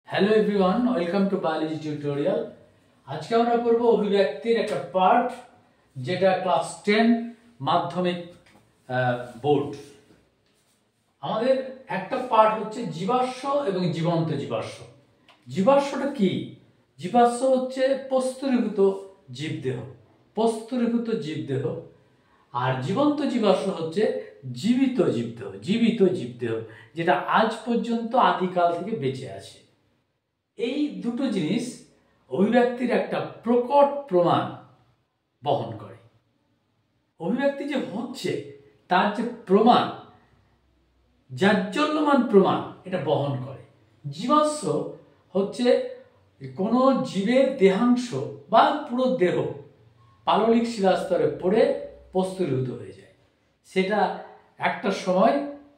Hello everyone, welcome to biology tutorial. আজকে আমরা পড়ব অভিব্যক্তির একটা পার্ট, যেটা ক্লাস 10 মাধ্যমিক বোর্ড। আমাদের একটা পার্ট হচ্ছে জীবাশ্ম এবং জীবন্ত জীবাশ্ম। জীবাশ্মটা কি? জীবাশ্ম হচ্ছে প্রস্তরীভূত জীবদেহ, প্রস্তরীভূত জীবদেহ। আর জীবন্ত জীবাশ্ম হচ্ছে জীবিত জীবদেহ, জীবিত জীবদেহ যেটা আজ পর্যন্ত আদিকাল থেকে বেঁচে আছে। এই দুটো জিনিস অভিব্যক্তির একটা প্রকট প্রমাণ বহন করে। অভিব্যক্তি যে হচ্ছে তার যে প্রমাণ, জাজ্বল্যমান প্রমাণ, এটা বহন করে। জীবাশ্ম হচ্ছে কোনো জীবের দেহাংশ বা পুরো দেহ পাললিক শিলাস্তরে পড়ে প্রস্তরীভূত হয়ে যায়। সেটা একটা সময়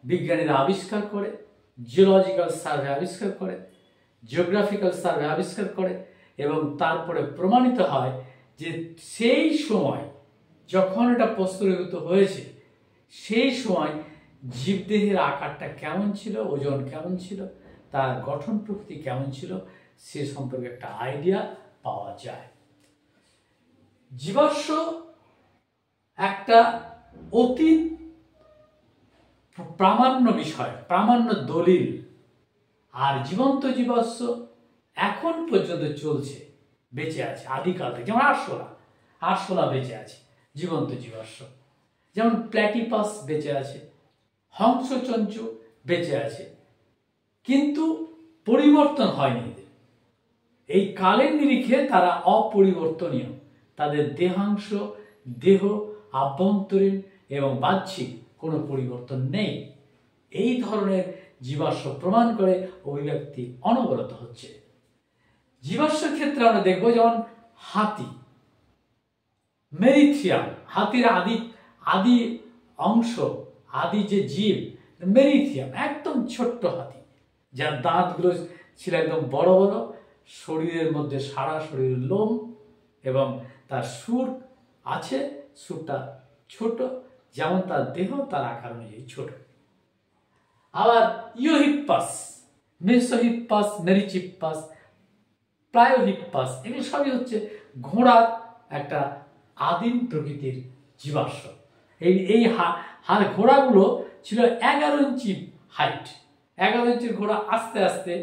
বিজ্ঞানীরা আবিষ্কার করে, জিওলজিক্যাল সার্ভে আবিষ্কার করে, জিওগ্রাফিক্যাল সার্ভে আবিষ্কার করে, এবং তারপরে প্রমাণিত হয় যে সেই সময় যখন এটা প্রস্তরীভূত হয়েছে সেই সময় জীবদেহের আকারটা কেমন ছিল, ওজন কেমন ছিল, তার গঠন প্রকৃতি কেমন ছিল, সে সম্পর্কে একটা আইডিয়া পাওয়া যায়। জীবাশ্ম একটা অতীত প্রামাণ্য বিষয়, প্রামাণ্য দলিল। আর জীবন্ত জীবাশ্ম এখন পর্যন্ত চলছে, বেঁচে আছে আদিকাল থেকে। যেমন আরশোলা বেঁচে আছে, জীবন্ত জীবাশ্ম। যেমন প্ল্যাটিপাস বেঁচে আছে, হংসচঞ্চু বেঁচে আছে, কিন্তু পরিবর্তন হয়নি এদের। এই কালের নিরিখে তারা অপরিবর্তনীয়। তাদের দেহাংশ, দেহ, আভ্যন্তরীণ এবং বাহ্যিক কোনো পরিবর্তন নেই। এই ধরনের জীবাশ্ম প্রমাণ করে অভিব্যক্তি অনবরত হচ্ছে। জীবাশ্মের ক্ষেত্রে আমরা দেখব যেমন হাতি, মেরিথিয়াম, হাতির আদি অংশ, আদি যে জীব মেরিথিয়াম, একদম ছোট্ট হাতি, যার দাঁতগুলো ছিল একদম বড় বড়, শরীরের মধ্যে সারা শরীর লোম, এবং তার সুর আছে, সুরটা ছোট, যেমন তার দেহ তার আকার অনুযায়ী ছোট। আবার ইওহিপ্পাস, মেসোহিপ্পাস, মেরিচিপ্পাস, প্রায়োহিপ্পাস, এগুলো সবই হচ্ছে ঘোড়ার একটা আদিম প্রকৃতির জীবাশ্ম। এই ঘোড়াগুলো ছিল 11 ইঞ্চি হাইট। 11 ইঞ্চির ঘোড়া আস্তে আস্তে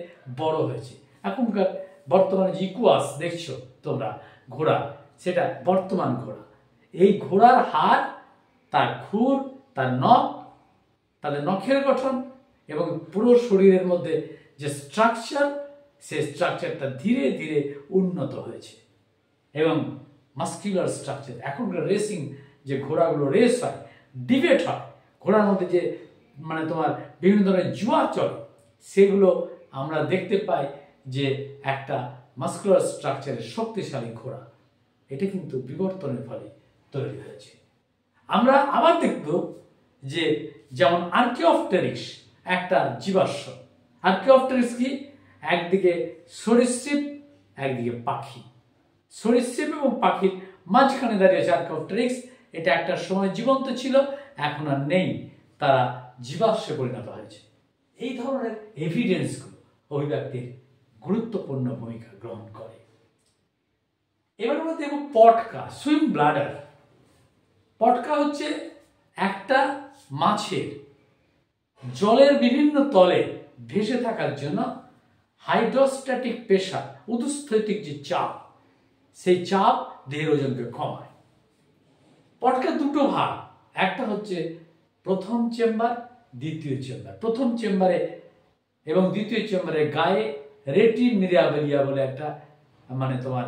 বড় হয়েছে। এখনকার বর্তমানে যে ইকুয়াস দেখছো তোমরা ঘোড়া, সেটা বর্তমান ঘোড়া। এই ঘোড়ার হাড়, তার খুর, তার নখ, তাদের নখের গঠন এবং পুরো শরীরের মধ্যে যে স্ট্রাকচার, সেই স্ট্রাকচারটা ধীরে ধীরে উন্নত হয়েছে। এবং মাস্কুলার স্ট্রাকচার, এখনকার রেসিং যে ঘোড়াগুলো রেস হয়, ডিবেট হয়, ঘোড়ার মধ্যে যে তোমার বিভিন্ন ধরনের জুয়া চলে, সেগুলো আমরা দেখতে পাই যে একটা মাস্কুলার স্ট্রাকচারের শক্তিশালী ঘোড়া। এটা কিন্তু বিবর্তনের ফলে তৈরি হয়েছে। আমরা আবার দেখব যে যেমন আর্কিওপটেরিক্স একটা জীবাশ্ম। আর্কিওপটেরিক্স কি? একদিকে সরীসৃপ, একদিকে পাখি। সরীসৃপ এবং পাখির মাঝখানে দাঁড়িয়েছে আর্কিওপটেরিক্স। এটা একটা সময় জীবন্ত ছিল, এখন আর নেই, তারা জীবাশ্মে পরিণত হয়েছে। এই ধরনের এভিডেন্সগুলো অভিব্যক্তির গুরুত্বপূর্ণ ভূমিকা গ্রহণ করে। এবার আমরা দেখব পটকা, সুইম ব্লাডার। পটকা হচ্ছে একটা মাছের জলের বিভিন্ন তলে ভেসে থাকার জন্য হাইড্রোস্ট্যাটিক প্রেসার, উৎস্থৈতিক যে চাপ, সেই চাপ দেহের ওজনকে কমায়। পটকার দুটো ভাগ, একটা হচ্ছে প্রথম চেম্বার, দ্বিতীয় চেম্বার। প্রথম চেম্বারে এবং দ্বিতীয় চেম্বারে গায়ে রেটিন মিরাবেলিয়া বলে একটা তোমার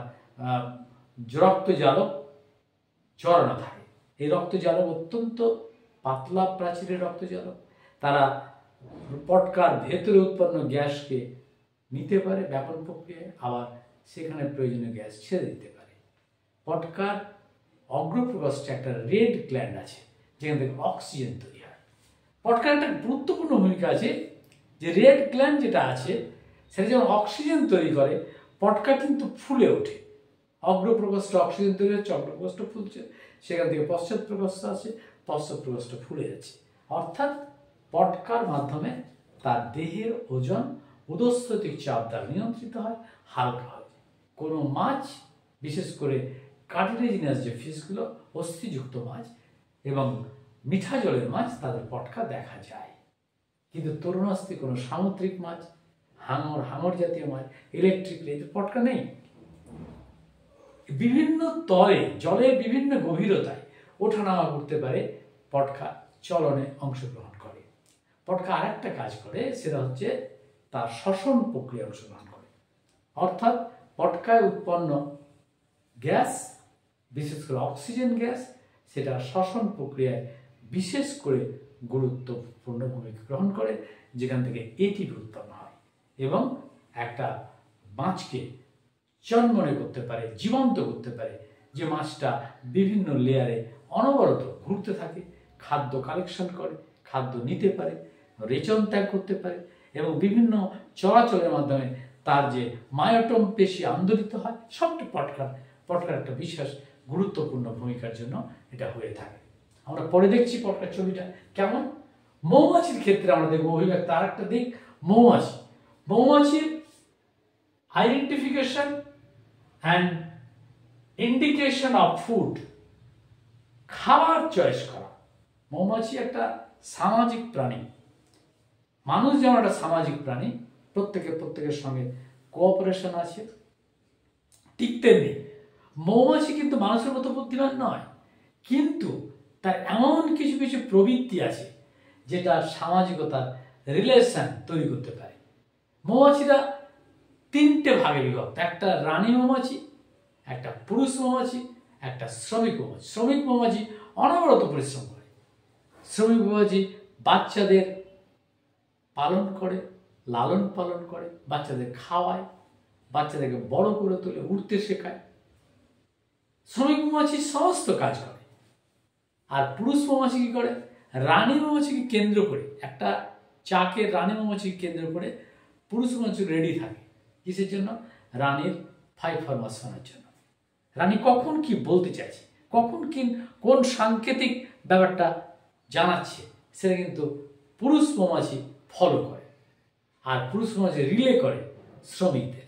রক্তজালক জড়ানো থাকে। এই রক্তজালক অত্যন্ত পাতলা প্রাচীরের রক্তজালক। তারা পটকার ভেতরে উৎপন্ন গ্যাসকে নিতে পারে ব্যাপন প্রক্রিয়ায়, আবার সেখানে প্রয়োজনীয় গ্যাস ছেড়ে দিতে পারে। পটকার অগ্রপ্রকোষ্ঠে একটা রেড গ্ল্যান্ড আছে, যেখান থেকে অক্সিজেন তৈরি হয়। পটকার একটা গুরুত্বপূর্ণ ভূমিকা আছে, যে রেড গ্ল্যান্ড যেটা আছে সেটা যখন অক্সিজেন তৈরি করে, পটকা কিন্তু ফুলে ওঠে। অগ্রপ্রকোষ্ঠে অক্সিজেন তৈরি হচ্ছে, অগ্রপ্রকোষ্ঠ ফুলছে, সেখান থেকে পশ্চাৎ প্রকোষ্ঠ আছে, পশ্চাৎ প্রকোষ্ঠ ফুলে যাচ্ছে। অর্থাৎ পটকার মাধ্যমে তার দেহের ওজন উদস্থিতিক চাপ দ্বারা নিয়ন্ত্রিত হয়, হালকা হয়। কোনো মাছ, বিশেষ করে কার্টিলেজিনাস যে ফিশগুলো, অস্থিযুক্ত মাছ এবং মিঠা জলের মাছ, তাদের পটকা দেখা যায়। কিন্তু তরুণাস্থি কোনো সামুদ্রিক মাছ, হাঙর জাতীয় মাছ, ইলেকট্রিক এদের পটকা নেই। বিভিন্ন তলে, জলের বিভিন্ন গভীরতায় ওঠানামা করতে পারে, পটকা চলনে অংশগ্রহণ করে। পটকা আরেকটা কাজ করে, সেটা হচ্ছে তার শ্বসন প্রক্রিয়া অংশগ্রহণ করে। অর্থাৎ পটকায় উৎপন্ন গ্যাস, বিশেষ করে অক্সিজেন গ্যাস, সেটা শ্বসন প্রক্রিয়ায় বিশেষ করে গুরুত্বপূর্ণ ভূমিকা গ্রহণ করে, যেখান থেকে এটিপি উৎপন্ন হয় এবং একটা মাছকে চনমনে করতে পারে, জীবন্ত করতে পারে। যে মাছটা বিভিন্ন লেয়ারে অনবরত ঘুরতে থাকে, খাদ্য কালেকশন করে, খাদ্য নিতে পারে, রেচন ত্যাগ করতে পারে এবং বিভিন্ন চলাচলের মাধ্যমে তার যে মায়োটম পেশি আন্দোলিত হয়, সবটা পটকার একটা বিশেষ গুরুত্বপূর্ণ ভূমিকার জন্য এটা হয়ে থাকে। আমরা পরে দেখছি পটকার ছবিটা কেমন। মৌমাছির ক্ষেত্রে আমরা দেখবো অভিব্যক্ত আর একটা দিক, মৌমাছির identification and indication of food, খাবার চয়েস করা। মৌমাছি একটা সামাজিক প্রাণী। মানুষ যেমন একটা সামাজিক প্রাণী, প্রত্যেকের সঙ্গে কোঅপারেশন আছে, ঠিক তেমনি মৌমাছি কিন্তু মানুষের মতো বুদ্ধিমান নয়, কিন্তু তার এমন কিছু কিছু প্রবৃত্তি আছে যেটা সামাজিকতার রিলেশন তৈরি করতে পারে। মৌমাছিরা তিনটে ভাগে বিভক্ত, একটা রানী মৌমাছি, একটা পুরুষ মৌমাছি, একটা শ্রমিক মৌমাছি। শ্রমিক মৌমাছি অনবরত পরিশ্রম করে। শ্রমিক মৌমাছি বাচ্চাদের পালন করে, লালন পালন করে, বাচ্চাদের খাওয়ায়, বাচ্চাদেরকে বড় করে তোলে, উঠতে শেখায়। শ্রমিক মৌমাছি সমস্ত কাজ করে। আর পুরুষ মৌমাছি কি করে? রানী মৌমাছিকে কেন্দ্র করে, একটা চাকে রানী মৌমাছিকে কেন্দ্র করে পুরুষ মৌমাছি রেডি থাকে। কিসের জন্য? রানীর ফাইভ ফরমেশনের জন্য। রানী কখন কি বলতে চাইছে, কখন কোন সাংকেতিক ব্যাপারটা জানাচ্ছে, সেটা কিন্তু পুরুষ মৌমাছি ফলো করে। আর পুরুষ মৌমাছি রিলে করে শ্রমিকদের।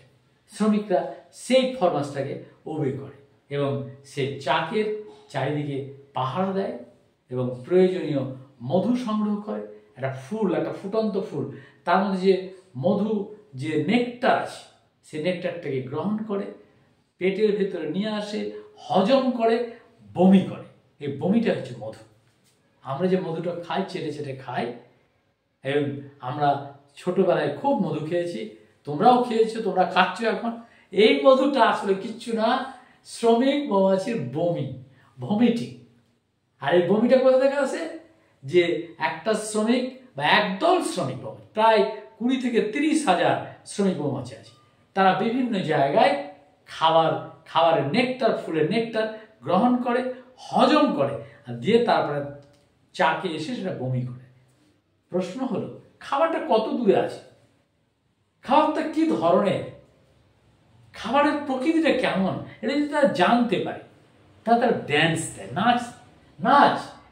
শ্রমিকরা সেই ফরমাসটাকে ওবে করে এবং সে চাকের চারিদিকে পাহারা দেয় এবং প্রয়োজনীয় মধু সংগ্রহ করে। একটা ফুল, একটা ফুটন্ত ফুল, তার মধ্যে যে মধু, যে নেকটার আছে, সে নেকটারটাকে গ্রহণ করে, পেটের ভেতরে নিয়ে আসে, হজম করে, বমি করে। এই বমিটা হচ্ছে মধু। আমরা যে মধুটা খাই, চেটে খাই, এবং আমরা ছোটবেলায় খুব মধু খেয়েছি, তোমরাও খেয়েছো, তোমরা খাচ্ছ এখন। এই মধুটা আসলে কিচ্ছু না, শ্রমিক মৌমাছির ভমিটিং। আর এই বমিটা কোথা থেকে আসে? যে একটা শ্রমিক বা একদল শ্রমিক মৌমাছি, প্রায় 20 থেকে 30,000 শ্রমিক মৌমাছি আছে। তারা বিভিন্ন জায়গায় খাবারের নেকটার, ফুলের নেকটার গ্রহণ করে, হজম করে, আর দিয়ে তারপরে চাকে এসে সেটা বমি করে। প্রশ্ন হলো, খাবারটা কত দূরে আছে? খাবারটা কি ধরনের? খাবারের প্রকৃতিটা কেমন? এটা যদি তারা জানতে পারে, তারা ড্যান্স দেয়, নাচ।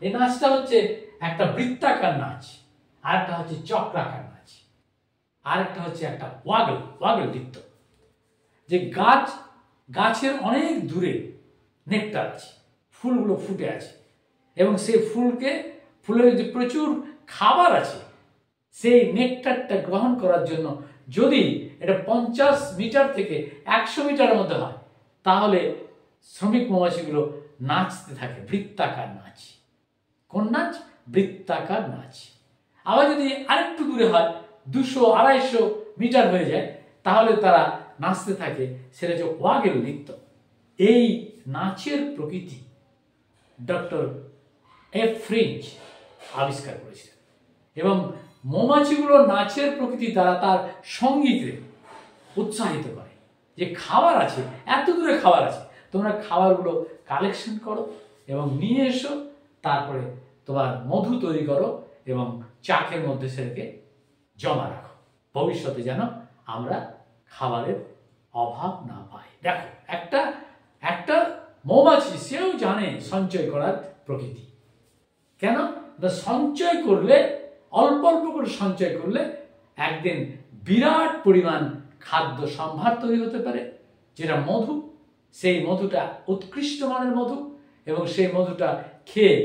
এই নাচটা হচ্ছে একটা বৃত্তাকার নাচ, আরেকটা হচ্ছে চক্রাকার নাচ, আরেকটা হচ্ছে একটা ওয়াগল নৃত্য। যে গাছের অনেক দূরে নেকটার আছে, ফুলগুলো ফুটে আছে এবং সেই ফুলের যে প্রচুর খাবার আছে, সেই নেকটারটা গ্রহণ করার জন্য যদি এটা 50 মিটার থেকে 100 মিটারের মধ্যে হয়, তাহলে শ্রমিক মৌমাছিগুলো নাচতে থাকে, বৃত্তাকার নাচ। কোন নাচ? বৃত্তাকার নাচ। আবার যদি আরেকটু দূরে হয়, 200-250 মিটার হয়ে যায়, তাহলে তারা নাচতে থাকে, সেটা হচ্ছে ওয়াগল নৃত্য। এই নাচের প্রকৃতি ডক্টর এফ ফ্রিঞ্চ আবিষ্কার করেছিলেন এবং মৌমাছিগুলো নাচের প্রকৃতি দ্বারা তার সঙ্গীতে উৎসাহিত করে যে খাবার আছে, এত দূরে খাবার আছে, তোমরা খাবারগুলো কালেকশন করো এবং নিয়ে এসো, তারপরে তোমার মধু তৈরি করো এবং চাকের মধ্যে সেটাকে জমা রাখো, ভবিষ্যতে যেন আমরা খাবারের অভাব না পাই। দেখো, একটা মৌমাছি সেও জানে সঞ্চয় করার প্রকৃতি। কেন? সঞ্চয় করলে, অল্প অল্প করে সঞ্চয় করলে একদিন বিরাট পরিমাণ খাদ্য সম্ভার তৈরি হতে পারে, যেটা মধু। সেই মধুটা উৎকৃষ্ট মানের মধু, এবং সেই মধুটা খেয়ে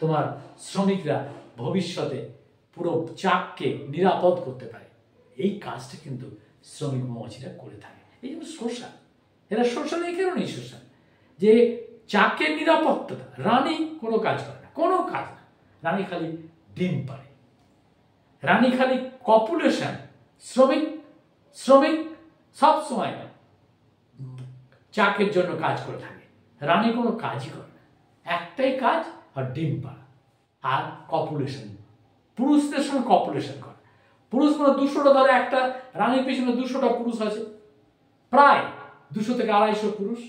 তোমার শ্রমিকরা ভবিষ্যতে পুরো চাককে নিরাপদ করতে পারে। এই কাজটা কিন্তু শ্রমিক মৌমাছিরা করে থাকে। এই জন্য সোশ্যাল, এরা সোশ্যাল এই কারণেই সোশ্যাল যে চাকের নিরাপত্তাটা। রানী কোনো কাজ করে না, কোনো কাজ না, রানী খালি ডিম পারে। রানী খালি কপুলেশন, শ্রমিক শ্রমিক সব সময় চাকের জন্য কাজ করে থাকে। রানী কোনো কাজই করে না, একটাই কাজ, আর ডিম পাড়া আর কপুলেশন। পুরুষদের সঙ্গে কপুলেশন করে। পুরুষ মানে 200টা, ধরে একটা রানীর পিছনে 200টা পুরুষ আছে, প্রায় 200 থেকে 250 পুরুষ।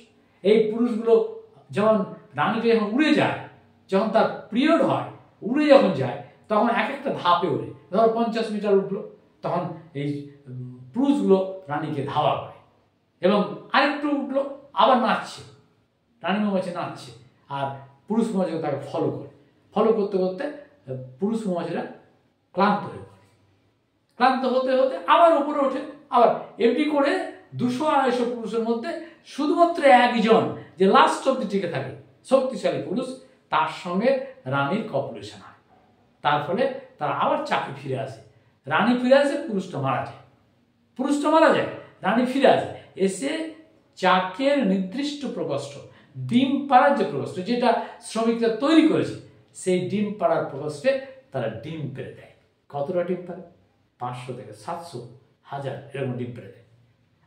এই পুরুষগুলো যেমন রানীটা যখন উড়ে যায়, যখন তার পিরিয়ড হয়, উড়ে যখন যায়, তখন এক একটা ধাপে ওড়ে। ধরো 50 মিটার উঠলো, তখন এই পুরুষগুলো রানীকে ধাওয়া করে, এবং আরেকটু উঠলো, আবার নাচছে, রানী মৌমাছি নাচছে, আর পুরুষ মৌমাছিরা তাকে ফলো করে। ফলো করতে করতে পুরুষ মৌমাছিরা ক্লান্ত হয়ে পড়ে। ক্লান্ত হতে হতে আবার উপরে ওঠে। আবার এমনি করে 200-250 পুরুষের মধ্যে শুধুমাত্র একজন যে লাস্ট অব্দি টিকে থাকে, শক্তিশালী পুরুষ, তার সঙ্গে রানীর কপুলেশন হয়। তার ফলে তারা আবার চাকে ফিরে আসে। রানী ফিরে আসে, পুরুষটা মারা যায়। পুরুষটা মারা যায়, রানী ফিরে আসে, এসে চাকের নির্দিষ্ট প্রকোষ্ঠ, ডিম পাড়ার যে প্রকোষ্ঠ, যেটা শ্রমিকরা তৈরি করেছে, সেই ডিম পাড়ার প্রকোষ্ঠে তারা ডিম পেড়ে দেয়। কতটা ডিম পারে? 500 থেকে 700, 1000 এরকম ডিম পেড়ে দেয়।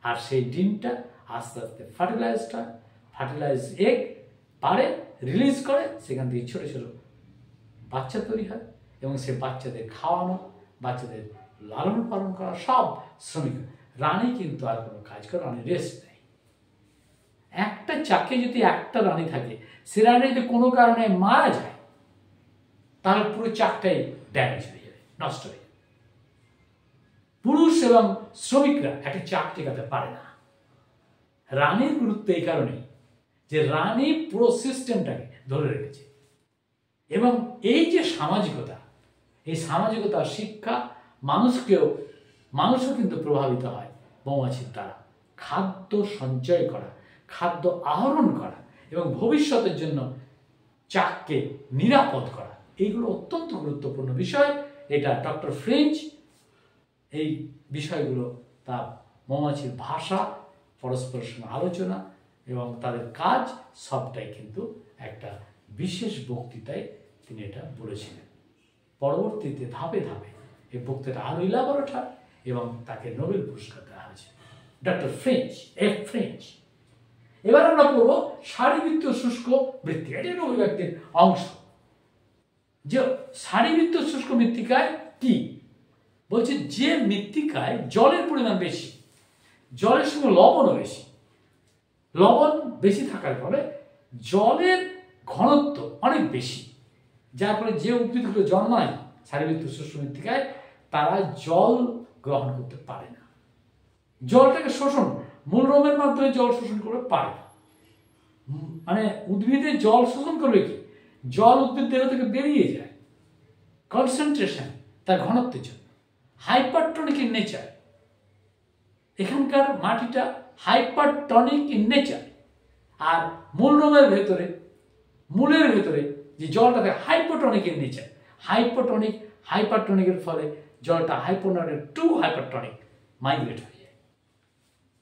আর সেই ডিমটা আস্তে আস্তে ফার্টিলাইজড হয়, ফার্টিলাইজ এগ পারে, রিলিজ করে, সেখান থেকে ছোট ছোট বাচ্চা তৈরি হয়, এবং সেই বাচ্চাদের খাওয়ানো, বাচ্চাদের লালন পালন করা সব শ্রমিক। রানী কিন্তু আর কোনো কাজ করে, রানী রেস্ট নেয়। একটা চাকে যদি একটা রানী থাকে, সে রানী যদি কোনো কারণে মারা যায়, তাহলে পুরো চাকটাই ড্যামেজ হয়ে যাবে, নষ্ট হয়ে যাবে। পুরুষ এবং শ্রমিকরা একটা চাক টেকাতে পারে না। রানীর গুরুত্ব এই কারণেই যে রানী পুরো সিস্টেমটাকে ধরে রেখেছে। এবং এই যে সামাজিকতা, এই সামাজিকতা শিক্ষা মানুষও কিন্তু প্রভাবিত হয় মৌমাছির দ্বারা। খাদ্য সঞ্চয় করা, খাদ্য আহরণ করা, এবং ভবিষ্যতের জন্য চাককে নিরাপদ করা, এইগুলো অত্যন্ত গুরুত্বপূর্ণ বিষয়। এটা ডক্টর ফ্রেঞ্চ এই বিষয়গুলো তার মৌমাছির ভাষা, পরস্পরের সঙ্গে আলোচনা এবং তাদের কাজ সবটাই কিন্তু একটা বিশেষ বক্তৃতায় তিনি এটা বলেছিলেন। পরবর্তীতে ধাপে ধাপে এই বক্তৃতা আরো ইলাবরেট হয়, এবং তাকে নোবেল পুরস্কার দেওয়া হয়েছে, ডক্টর ফ্রেঞ্চ, ফ্রেঞ্চ। এবার আমরা পড়ব সারিবৃত্তীয় শুষ্ক মৃত্তিকা। এটা অভিব্যক্তির অংশ। যে সারিবৃত্তীয় শুষ্ক মৃত্তিকায় কি বলছে? যে মৃত্তিকায় জলের পরিমাণ বেশি, জলের সঙ্গে লবণও বেশি, লবণ বেশি থাকার ফলে জলের ঘনত্ব অনেক বেশি, যার ফলে যে উদ্ভিদগুলো জন্মায় সারিবৃত্তীয় শুষ্ক মৃত্তিকায়, তারা জল গ্রহণ করতে পারে না। জলটাকে শোষণ, মূলরোমের মাধ্যমে জল শোষণ করতে পারে না। মানে উদ্ভিদে জল শোষণ করবে কি? জল উদ্ভিদ দেহ থেকে বেরিয়ে যায় কনসেন্ট্রেশন, তার ঘনত্বের জন্য। হাইপারটনিক ইন নেচার, এখানকার মাটিটা হাইপারটনিক ইন নেচার। আর মূলরোমের ভেতরে, মূলের ভেতরে যে জলটা থাকে হাইপোটনিক ইন নেচার। হাইপারটনিকের ফলে জলটা হাইপোটনিক টু হাইপারটনিক মাইগ্রেট হয়ে যায়,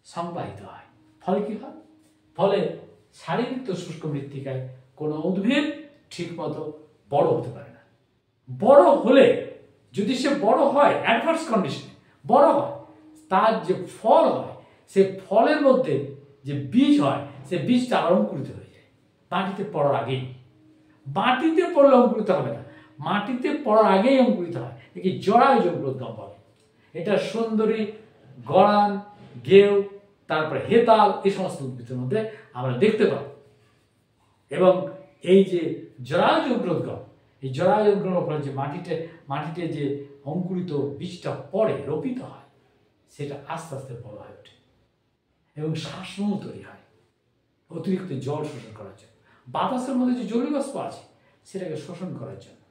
সংবাহিত হয়। ফলে কি হয়? ফলে সারিবৃত্তীয় শুষ্ক মৃত্তিকায় কোনো উদ্ভিদ ঠিক মতো বড় হতে পারে না। বড় হলে, যদি সে বড় হয় অ্যাডভার্স কন্ডিশনে বড় হয়, তার যে ফল হয়, সে ফলের মধ্যে যে বীজ হয়, সে বীজটা আবার অঙ্কুরিত হয়ে যায় মাটিতে পড়ার আগেই। মাটিতে পড়লে অঙ্কুরিত হবে না, মাটিতে পড়ার আগেই অঙ্কুরিত হয়। একে জরায়ুযোগ্যোদ্গম বলে। এটা সুন্দরী, গড়ান, গেউ, তারপরে হেতাল, এই সমস্ত উদ্ভিদের মধ্যে আমরা দেখতে পাই। এবং এই যে জরায়ুযোগ্যোদ্গম, এই জরায়ুযোগ্যোদ্গমের ফলে যে মাটিতে যে অঙ্কুরিত বীজটা পড়ে, রোপিত হয়, সেটা আস্তে আস্তে বড় হয়ে ওঠে এবং শ্বাসমূল তৈরি হয় অতিরিক্ত জল শোষণ করার জন্য। বাতাসের মধ্যে যে জলীয় বাষ্প আছে, সেটাকে শোষণ করার জন্য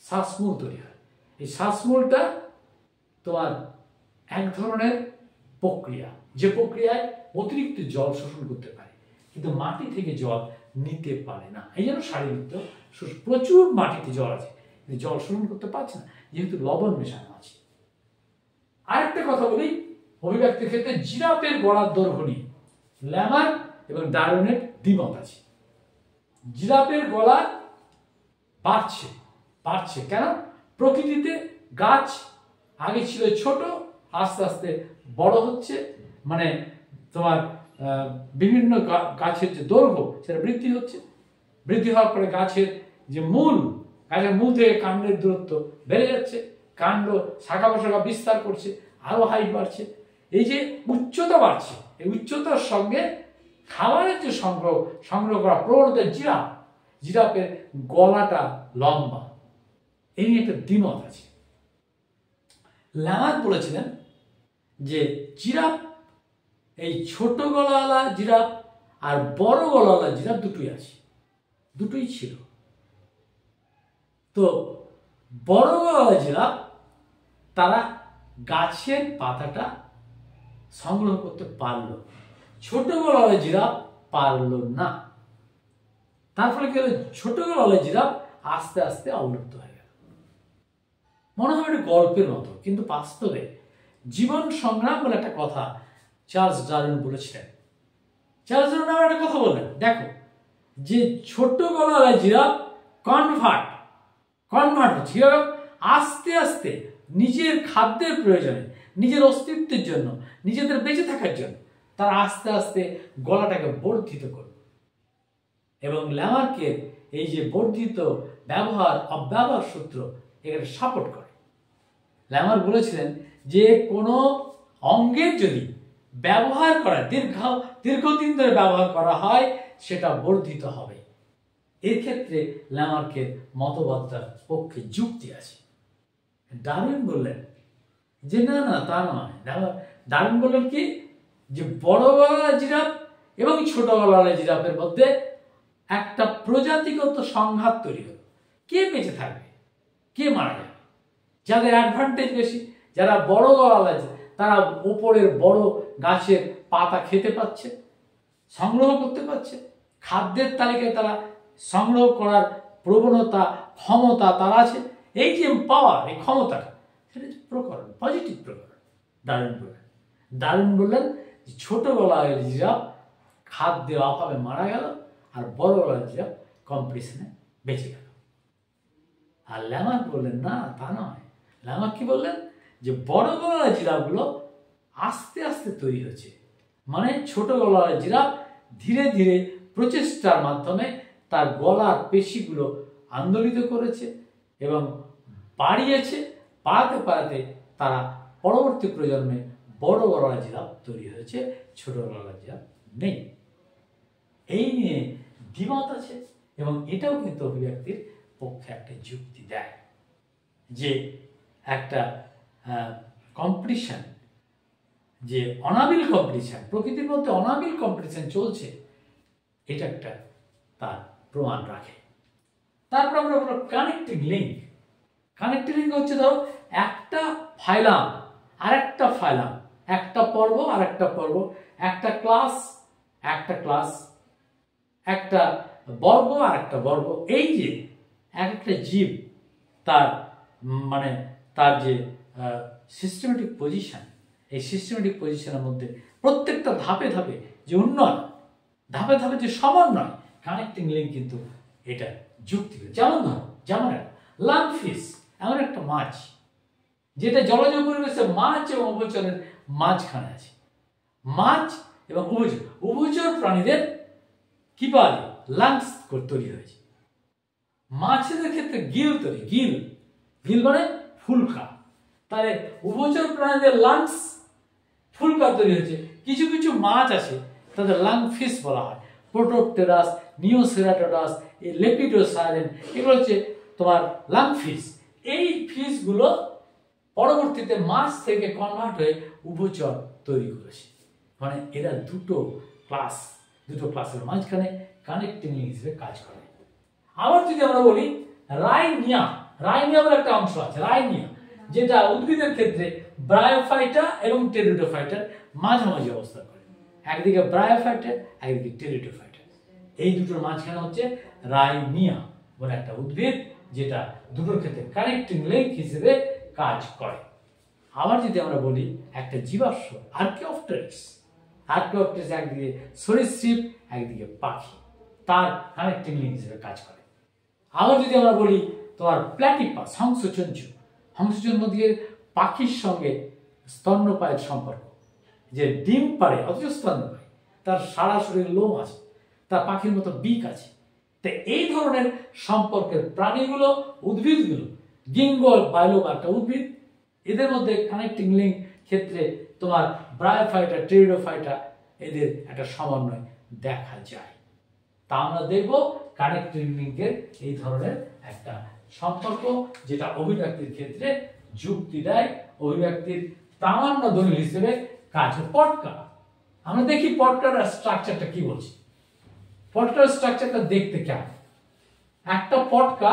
শ্বাসমূল তৈরি হয়। এই শ্বাসমূলটা তোমার এক ধরনের প্রক্রিয়া, যে প্রক্রিয়ায় অতিরিক্ত জল শোষণ করতে পারে কিন্তু মাটি থেকে জল নিতে পারে না। এই জন্য সারিবৃত্ত প্রচুর মাটিতে জল আছে কিন্তু জল শোষণ করতে পারছে না, যেহেতু লবণ মেশানো আছে। আরেকটা কথা বলি অভিব্যক্তির ক্ষেত্রে, জিরাফের গলার দৈর্ঘ্য নিয়ে ল্যামার এবং ডারউইনের দ্বিমত আছে। জিরাফের গলা বাড়ছে কেন? প্রকৃতিতে গাছ আগে ছিল ছোট, আস্তে আস্তে বড় হচ্ছে, মানে তোমার বিভিন্ন গাছের যে দৈর্ঘ্য সেটা বৃদ্ধি হচ্ছে, বৃদ্ধি হওয়ার পরে গাছের মূল থেকে কাণ্ডের দূরত্ব বেড়ে যাচ্ছে, কাণ্ড শাখা প্রশাখা বিস্তার করছে, আরো হাইট বাড়ছে। এই যে উচ্চতা বাড়ছে, এই উচ্চতার সঙ্গে খাবারের যে সংগ্রহ করা প্রবণতা, জিরাফের গলাটা লম্বা, এই নিয়ে একটা দ্বিমত আছে। ল্যামার বলেছিলেন যে জিরাফ, এই ছোট গলাওয়ালা জিরাফ আর বড় গলাওয়ালা জিরাফ দুটোই ছিল। তো বড় গলাওয়ালা জিরাফ তারা গাছের পাতাটা সংগ্রহ করতে পারল, ছোট গলাওয়ালা জিরাফ পারল না। তার ফলে কি হলো? ছোট গলাওয়ালা জিরাফ আস্তে আস্তে অবলুপ্ত হয়ে গেল। মনে হয় একটা গল্পের মতো, কিন্তু বাস্তবে জীবন সংগ্রাম বলে একটা কথা চার্লস ডারউইন বলেছিলেন। চার্লস ডারউইন একটা কথা বললেন, দেখো যে ছোট গলাওয়ালা জিরাফ কনভার্ট হচ্ছে আস্তে আস্তে নিজের খাদ্যের প্রয়োজনে, নিজের অস্তিত্বের জন্য, নিজেদের বেঁচে থাকার জন্য তারা আস্তে আস্তে গলাটাকে বর্ধিত করবে। এবং ল্যামার্কের এই যে বর্ধিত অব্যবহার সূত্র এখানে সাপোর্ট করে। ল্যামার বলেছিলেন যে কোনো অঙ্গের যদি ব্যবহার করা দীর্ঘদিন ধরে ব্যবহার করা হয় সেটা বর্ধিত হবে। এর ক্ষেত্রে ল্যামার্কের মতবাদটার পক্ষে যুক্তি আছে। ডারউইন বললেন যে না, তা নয়। ডারউইন বললেন কি, যে বড় গলাওয়ালা জিরাফ এবং ছোট গলাওয়ালা জিরাফের মধ্যে একটা প্রজাতিগত সংঘাত তৈরি হলো। কে বেঁচে থাকবে, কে মারা যাবে? যাদের অ্যাডভান্টেজ বেশি, যারা বড় গলাওয়ালা, তারা উপরের বড় গাছের পাতা খেতে পাচ্ছে, সংগ্রহ করতে পারছে, খাদ্যের তালিকায় তারা সংগ্রহ করার প্রবণতা, ক্ষমতা তার আছে। এই যে পাওয়ার, এই ক্ষমতাটা, সেটা প্রকরণ, পজিটিভ প্রকরণ। ডারউইন বললেন ছোট গলাওয়ালা জিরাফ খাদ্যের অভাবে মারা গেল আর বড় গলাওয়ালা জিরাফ কম্পিটিশনে বেঁচে গেল। আর ল্যামার্ক বললেন না, তা নয়। ল্যামার্ক কি বললেন, যে বড় গলাওয়ালা জিরাফগুলো আস্তে আস্তে তৈরি হচ্ছে, মানে ছোট গলাওয়ালা জিরাফ ধীরে ধীরে প্রচেষ্টার মাধ্যমে তার গলার পেশিগুলো আন্দোলিত করেছে এবং বাড়াতে তারা পরবর্তী প্রজন্মে বড় গলাওয়ালা জিরাফ তৈরি হয়েছে, ছোট গলাওয়ালা জিরাফ নেই। এই নিয়ে দ্বিমত আছে এবং এটাও কিন্তু অভিব্যক্তির পক্ষে একটা যুক্তি দেয় যে একটা কম্পিটিশন, যে অনাবিল কম্পিটিশন, প্রকৃতির মধ্যে অনাবিল কম্পিটিশন চলছে, এটা একটা তার প্রমাণ রাখে। তারপর আমরা বলবো কানেক্টিং লিঙ্ক। কানেক্টিং লিঙ্ক হচ্ছে ধরো একটা ফাইলাম আর একটা ফাইলাম, একটা পর্ব আর একটা পর্ব, একটা ক্লাস একটা বর্গ আর একটা বর্গ। এই যে একটা জীব তার যে সিস্টেমেটিক পজিশন, এই সিস্টেমেটিক পজিশনের মধ্যে প্রত্যেকটা ধাপে ধাপে যে উন্নয়ন, ধাপে ধাপে যে সমন্বয়, কানেক্টিং লিঙ্ক কিন্তু এটা যুক্তি। যেমন লাংফিশ এমন একটা মাছ যেটা জলজ পরিবেশে মাছ এবং উভচরের মাঝখানে আছে। মাছ এবং উভচর প্রাণীদের কি পারে? লাংস তৈরি হয়েছে। মাছেদের ক্ষেত্রে গিল মানে ফুলকা। তাহলে উভচর প্রাণীদের লাংস ফুলকা তৈরি হয়েছে। কিছু কিছু মাছ আছে তাদের লাং ফিশ বলা হয়, প্রোটোপটেরাস, নিওসেরাটোডাস, লেপিডোসাইরেন, এগুলো হচ্ছে তোমার লাং ফিশ। এই ফিশগুলো পরবর্তীতে মাছ থেকে কনভার্ট হয়ে উভচর তৈরি করেছে। মানে এরা দুটো ক্লাসের মাঝখানে কানেক্টিং লিঙ্ক হিসেবে কাজ করে। আবার যদি আমরা বলি রাইনিয়া বলে একটা অংশ আছে, রাইনিয়া, যেটা উদ্ভিদের ক্ষেত্রে ব্রায়োফাইটা এবং টেরিডোফাইটার মাঝামাঝি অবস্থান করে। একদিকে ব্রায়োফাইটা, একদিকে টেরিডোফাইটা। এই দুটোর মাঝখানে হচ্ছে রাইনিয়া বলে একটা উদ্ভিদ, যেটা দুটোর ক্ষেত্রে কানেক্টিং লিঙ্ক হিসেবে কাজ করে। আবার যদি আমরা বলি একটা জীবাশ্ম আর্কিওপ্টেরিক্স, আর্কিওপ্টেরিক্স একদিকে সরীসৃপ, একদিকে পাখি, তার কানেক্টিং লিঙ্ক হিসেবে কাজ করে। আবার যদি আমরা বলি তোমার প্ল্যাটিপাস, হংসচঞ্চু, হংসচঞ্চু দিয়ে পাখির সঙ্গে স্তন্যপায়ের সম্পর্ক, যে ডিম পারে অথচ স্তন্যপায়ী, তার সারা শরীরে লোম আছে, তার পাখির মতো বিক আছে। তো এই ধরনের সম্পর্কের প্রাণীগুলো, উদ্ভিদগুলো, গিঙ্গো বায়োলোমা একটা উদ্ভিদ, এদের মধ্যে কানেক্টিং লিঙ্ক ক্ষেত্রে তোমার ব্রায়োফাইটা, টেরিডোফাইটা, এদের একটা সমন্বয় দেখা যায়। তা আমরা দেখব কানেক্টিং লিঙ্কের এই ধরনের একটা সম্পর্ক, যেটা অভিব্যক্তির ক্ষেত্রে যুক্তি দেয়, অভিব্যক্তির প্রামাণ্য দলিল হিসেবে কাজ। পটকা, আমরা দেখি পটকার স্ট্রাকচারটা কি বলছি। পটকার স্ট্রাকচারটা দেখতে কেমন? একটা পটকা,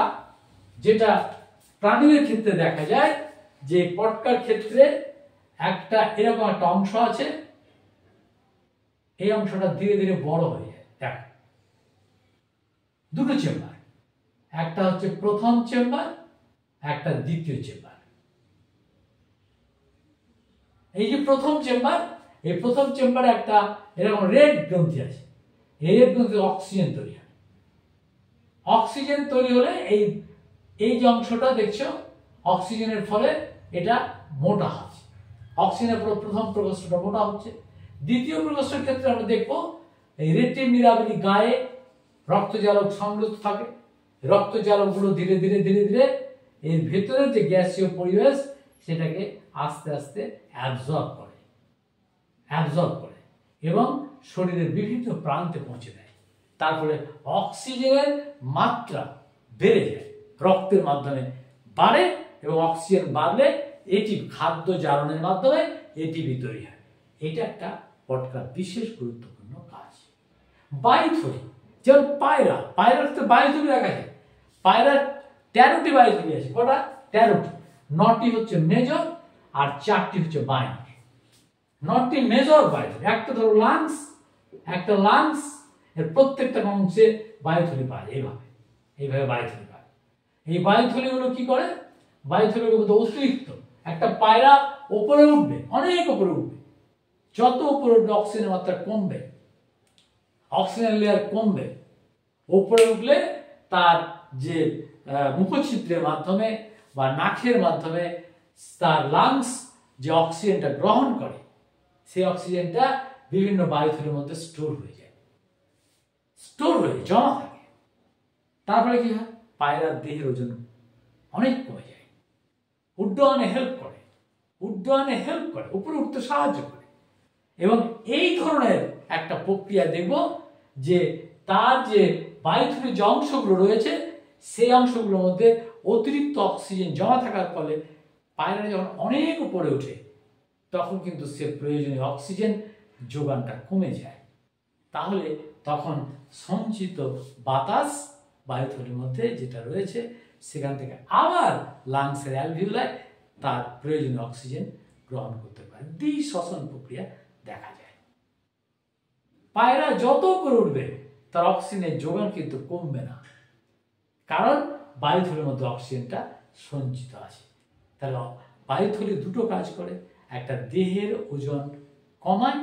যেটা প্রাণীর ক্ষেত্রে দেখা যায় যে পটকার ক্ষেত্রে একটা এরকম একটা অংশ আছে, এই অংশটা ধীরে ধীরে বড় হয়ে যায়। দেখ, দুটো চেম্বার, একটা হচ্ছে প্রথম চেম্বার, একটা দ্বিতীয় চেম্বার। এই যে প্রথম চেম্বার, এই প্রথম চেম্বারে একটা এরকম রেড গ্রন্থি আছে। এই রেড গ্রন্থি অক্সিজেন তৈরি হয়। অক্সিজেন তৈরি হলে এই যে অংশটা দেখছো, অক্সিজেনের ফলে এটা মোটা হচ্ছে। অক্সিজেনের প্রথম প্রকোষ্ঠটা মোটা হচ্ছে। দ্বিতীয় প্রকোষ্ঠের ক্ষেত্রে আমরা দেখবো এই রেটিমিরাবিলি গায়ে রক্তজালক সংযুক্ত থাকে। রক্তজালকগুলো ধীরে ধীরে ধীরে ধীরে এর ভেতরের যে গ্যাসীয় পরিবেশ, সেটাকে আস্তে আস্তে অ্যাবজর্ব করে এবং শরীরের বিভিন্ন প্রান্তে পৌঁছে দেয়। তারপরে অক্সিজেনের মাত্রা বেড়ে যায়, রক্তের মাধ্যমে বাড়ে, এবং অক্সিজেন বাড়লে এটি খাদ্য জারণের মাধ্যমে এটিপি তৈরি হয়। এটা একটা পটকার বিশেষ গুরুত্বপূর্ণ কাজ। বায়ুথলি, যেমন পায়রার তো বায়ুথলি দেখা যায়। পায়রার 13টি বায়ুথলি আছে। কটা? 13টি। 9টি হচ্ছে মেজর আর 4টি হচ্ছে মাইনর। 9টি মেজর বায়ুথলি। একটা ধরো একটা লাংস, এর প্রত্যেকটা অংশে বায়ুথলি পায়। এইভাবে বায়ুথলি পায়। এই বায়ুথলিগুলো কি করে? বায়ুথলিগুলো অতিরিক্ত, একটা পায়রা উপরে উঠবে, অনেক উপরে উঠবে, যত উপরে উঠবে অক্সিজেনের মাত্রা কমবে, অক্সিজেন লেয়ার কমবে। উপরে উঠলে তার যে মুখছিদ্রের মাধ্যমে বা নাকের মাধ্যমে তার লাংস যে অক্সিজেনটা গ্রহণ করে, সেই অক্সিজেনটা বিভিন্ন বায়ুথলির মধ্যে স্টোর হয়ে জমা থাকে। তারপরে কি হয়? পায়রার দেহের ওজন অনেক কমে যায়। উড্ডয়নে হেল্প করে, উপরে উঠতে সাহায্য করে। এবং এই ধরনের একটা প্রক্রিয়া দেখব যে তার যে বায়ুথলির যে অংশগুলো রয়েছে, সেই অংশগুলোর মধ্যে অতিরিক্ত অক্সিজেন জমা থাকার ফলে পায়রা যখন অনেক উপরে ওঠে, তখন কিন্তু সে প্রয়োজনীয় অক্সিজেন যোগানটা কমে যায়। তাহলে তখন সঞ্চিত বাতাস বায়ুথলির মধ্যে যেটা রয়েছে, সেখান থেকে আবার লাংসের অ্যালভিউলায় তার প্রয়োজনীয় অক্সিজেন গ্রহণ করতে পারে। দ্বি-শ্বসন প্রক্রিয়া দেখা যায়। পায়রা যত উপরে উঠবে, তার অক্সিজেনের যোগান কিন্তু কমবে না, কারণ বায়ুথলির মধ্যে অক্সিজেনটা সঞ্চিত আছে। তাহলে বায়ুথলি দুটো কাজ করে, একটা দেহের ওজন কমায়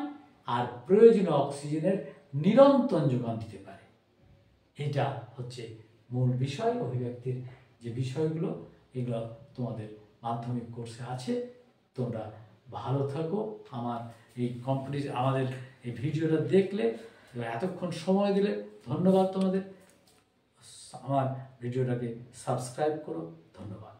আর প্রয়োজনীয় অক্সিজেনের নিরন্তর যোগান দিতে পারে। এটা হচ্ছে মূল বিষয়। অভিব্যক্তির যে বিষয়গুলো, এগুলো তোমাদের মাধ্যমিক কোর্সে আছে। তোমরা ভালো থাকো। আমাদের এই ভিডিওটা দেখলে, এতক্ষণ সময় দিলে ধন্যবাদ তোমাদের। আমার ভিডিওটাকে সাবস্ক্রাইব করো। ধন্যবাদ।